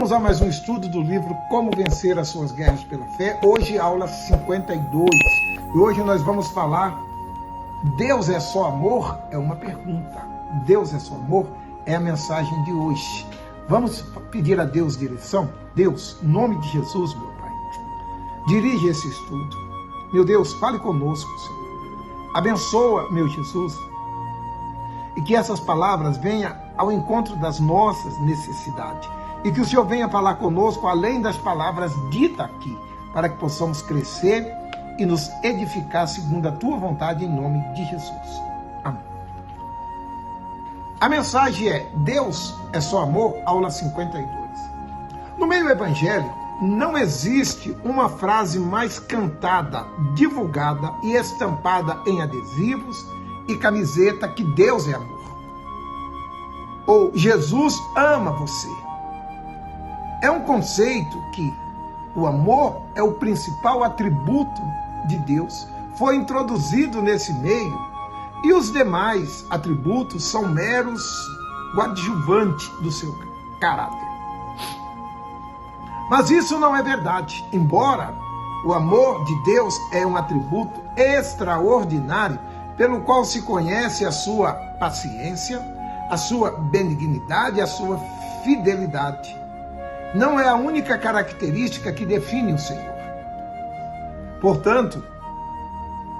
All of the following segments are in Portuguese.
Vamos a mais um estudo do livro Como Vencer as Suas Guerras pela Fé. Hoje, aula 52. E hoje nós vamos falar: Deus é só amor? É uma pergunta. Deus é só amor? É a mensagem de hoje. Vamos pedir a Deus direção? Deus, em nome de Jesus, meu Pai, dirige esse estudo. Meu Deus, fale conosco, Senhor. Abençoa, meu Jesus, e que essas palavras venham ao encontro das nossas necessidades. E que o Senhor venha falar conosco além das palavras ditas aqui, para que possamos crescer e nos edificar segundo a Tua vontade, em nome de Jesus. Amém. A mensagem é: Deus é só amor, aula 52. No meio evangélico, não existe uma frase mais cantada, divulgada e estampada em adesivos e camiseta que Deus é amor. Ou Jesus ama você. É um conceito que o amor é o principal atributo de Deus, foi introduzido nesse meio, e os demais atributos são meros coadjuvantes do seu caráter. Mas isso não é verdade. Embora o amor de Deus é um atributo extraordinário, pelo qual se conhece a sua paciência, a sua benignidade, a sua fidelidade. Não é a única característica que define o Senhor. Portanto,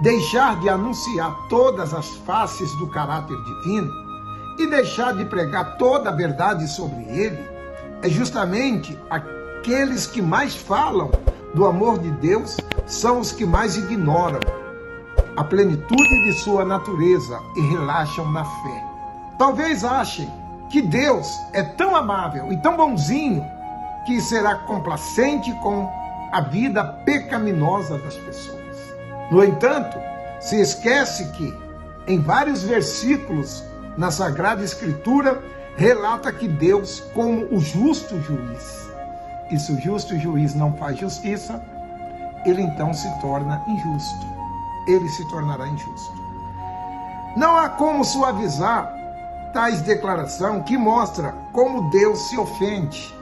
deixar de anunciar todas as faces do caráter divino e deixar de pregar toda a verdade sobre ele é justamente aqueles que mais falam do amor de Deus são os que mais ignoram a plenitude de sua natureza e relaxam na fé. Talvez achem que Deus é tão amável e tão bonzinho que será complacente com a vida pecaminosa das pessoas. No entanto, se esquece que, em vários versículos na Sagrada Escritura, relata que Deus, como o justo juiz, e se o justo juiz não faz justiça, ele então se torna injusto. Ele se tornará injusto. Não há como suavizar tais declarações que mostra como Deus se ofende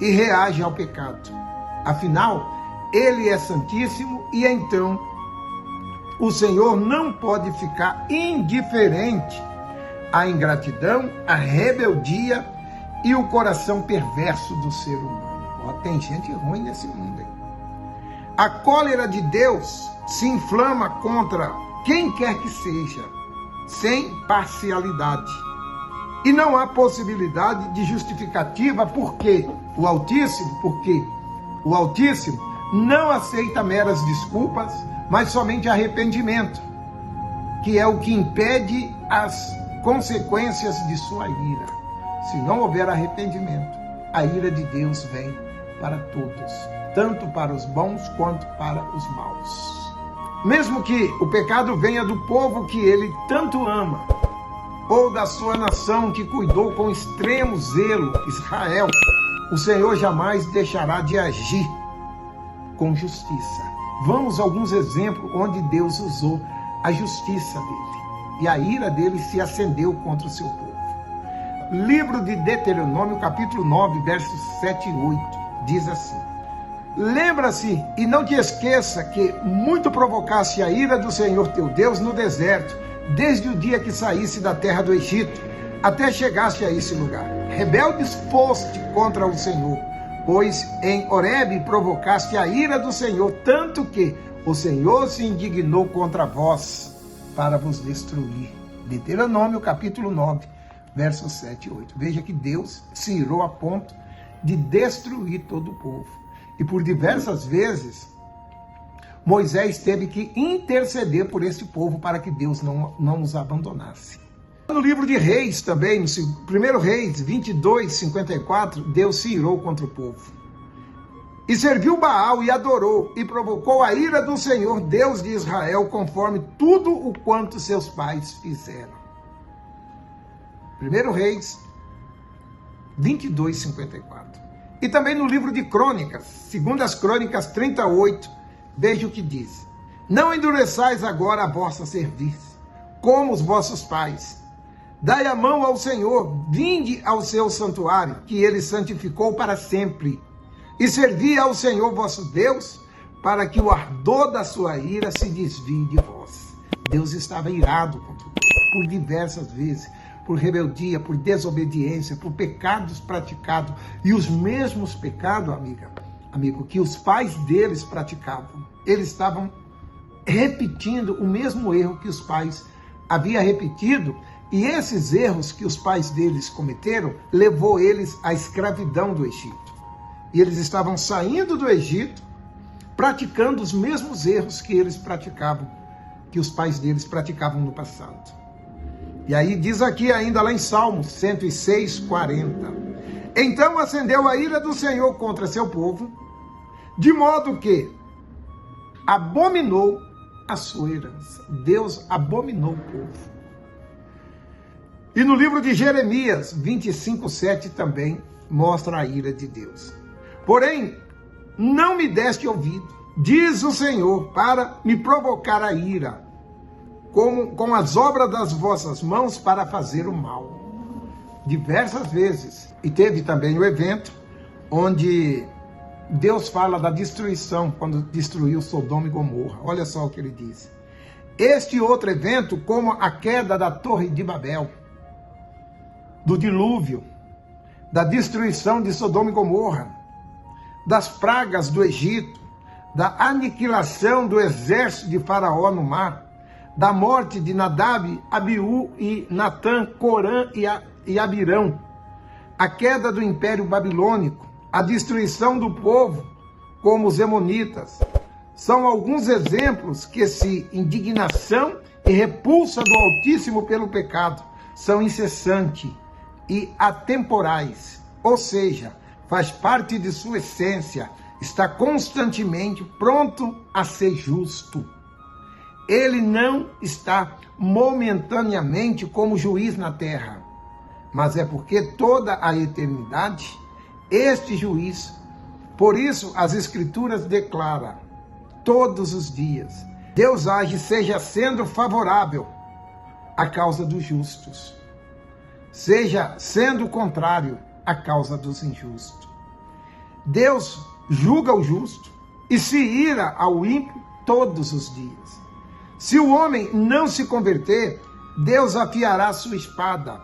e reage ao pecado. Afinal, ele é santíssimo e então o Senhor não pode ficar indiferente à ingratidão, à rebeldia e o coração perverso do ser humano. Tem gente ruim nesse mundo, hein? A cólera de Deus se inflama contra quem quer que seja, sem parcialidade. E não há possibilidade de justificativa porque o Altíssimo não aceita meras desculpas, mas somente arrependimento, que é o que impede as consequências de sua ira. Se não houver arrependimento, a ira de Deus vem para todos, tanto para os bons quanto para os maus. Mesmo que o pecado venha do povo que ele tanto ama, ou da sua nação que cuidou com extremo zelo, Israel, o Senhor jamais deixará de agir com justiça. Vamos a alguns exemplos onde Deus usou a justiça dele, e a ira dele se acendeu contra o seu povo. Livro de Deuteronômio, capítulo 9, versos 7 e 8, diz assim: Lembra-se e não te esqueça que muito provocaste a ira do Senhor teu Deus no deserto, desde o dia que saísse da terra do Egito, até chegaste a esse lugar. Rebeldes foste contra o Senhor, pois em Horebe provocaste a ira do Senhor, tanto que o Senhor se indignou contra vós para vos destruir. Deuteronômio, capítulo 9, versos 7 e 8. Veja que Deus se irou a ponto de destruir todo o povo. E por diversas vezes Moisés teve que interceder por esse povo para que Deus não os abandonasse. No livro de Reis também, no 1 Reis 22, 54, Deus se irou contra o povo. E serviu Baal e adorou, e provocou a ira do Senhor, Deus de Israel, conforme tudo o quanto seus pais fizeram. 1 Reis 22, 54. E também no livro de Crônicas, 2 Crônicas 38, veja o que diz: Não endureçais agora a vossa cerviz, como os vossos pais, Dai a mão ao Senhor, vinde ao seu santuário, que ele santificou para sempre. E servi ao Senhor vosso Deus, para que o ardor da sua ira se desvie de vós. Deus estava irado contra o povo, por diversas vezes, por rebeldia, por desobediência, por pecados praticados. E os mesmos pecados, amigo, que os pais deles praticavam. Eles estavam repetindo o mesmo erro que os pais haviam repetido. E esses erros que os pais deles cometeram, levou eles à escravidão do Egito. E eles estavam saindo do Egito, praticando os mesmos erros que eles praticavam, que os pais deles praticavam no passado. E aí diz aqui ainda lá em Salmos 106, 40. Então acendeu a ira do Senhor contra seu povo, de modo que abominou a sua herança. Deus abominou o povo. E no livro de Jeremias 25, 7 também mostra a ira de Deus. Porém, não me deste ouvido, diz o Senhor, para me provocar a ira, com as obras das vossas mãos para fazer o mal. Diversas vezes. E teve também o evento onde Deus fala da destruição, quando destruiu Sodoma e Gomorra. Olha só o que ele diz. Este outro evento, como a queda da Torre de Babel, do dilúvio, da destruição de Sodoma e Gomorra, das pragas do Egito, da aniquilação do exército de Faraó no mar, da morte de Nadab, Abiú e Natã, Corã e Abirão, a queda do Império Babilônico, a destruição do povo, como os Emonitas, são alguns exemplos que se indignação e repulsa do Altíssimo pelo pecado são incessantes e atemporais, ou seja, faz parte de sua essência, está constantemente pronto a ser justo. Ele não está momentaneamente como juiz na terra, mas é porque toda a eternidade, este juiz, por isso as Escrituras declaram, todos os dias, Deus age seja sendo favorável à causa dos justos, seja sendo contrário à causa dos injustos. Deus julga o justo e se ira ao ímpio todos os dias. Se o homem não se converter, Deus afiará sua espada.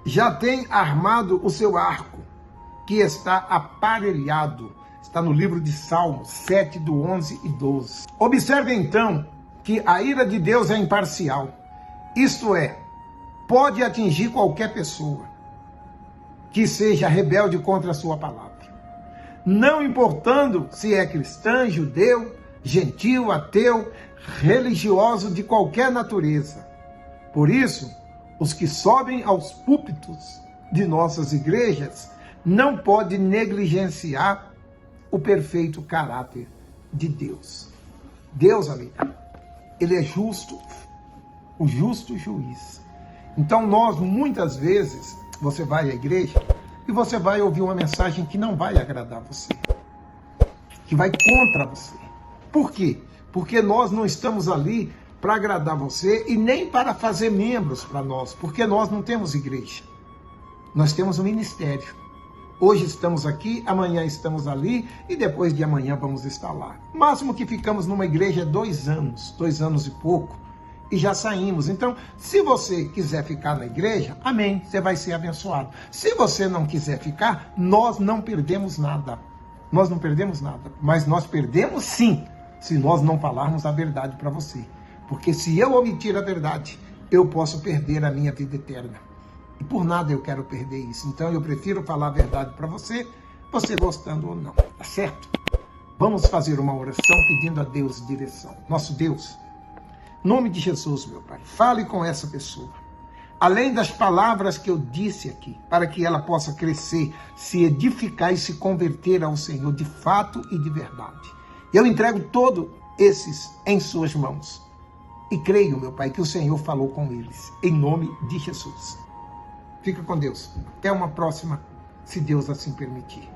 Já tem armado o seu arco, que está aparelhado. Está no livro de Salmos 7, do 11 e 12. Observe então que a ira de Deus é imparcial. Isto é, pode atingir qualquer pessoa que seja rebelde contra a sua palavra. Não importando se é cristão, judeu, gentil, ateu, religioso de qualquer natureza. Por isso, os que sobem aos púlpitos de nossas igrejas não podem negligenciar o perfeito caráter de Deus. Deus, amigo, ele é justo, o justo juiz. Então nós, muitas vezes, você vai à igreja e você vai ouvir uma mensagem que não vai agradar você, que vai contra você. Por quê? Porque nós não estamos ali para agradar você e nem para fazer membros para nós, porque nós não temos igreja. Nós temos um ministério. Hoje estamos aqui, amanhã estamos ali e depois de amanhã vamos estar lá. O máximo que ficamos numa igreja é 2 anos e pouco, e já saímos. Então, se você quiser ficar na igreja, amém, você vai ser abençoado. Se você não quiser ficar, nós não perdemos nada. Nós não perdemos nada, mas nós perdemos sim, se nós não falarmos a verdade para você. Porque se eu omitir a verdade, eu posso perder a minha vida eterna. E por nada eu quero perder isso. Então eu prefiro falar a verdade para você, você gostando ou não, tá certo? Vamos fazer uma oração pedindo a Deus direção. Nosso Deus, em nome de Jesus, meu Pai, fale com essa pessoa. Além das palavras que eu disse aqui, para que ela possa crescer, se edificar e se converter ao Senhor de fato e de verdade. Eu entrego todos esses em suas mãos. E creio, meu Pai, que o Senhor falou com eles, em nome de Jesus. Fica com Deus. Até uma próxima, se Deus assim permitir.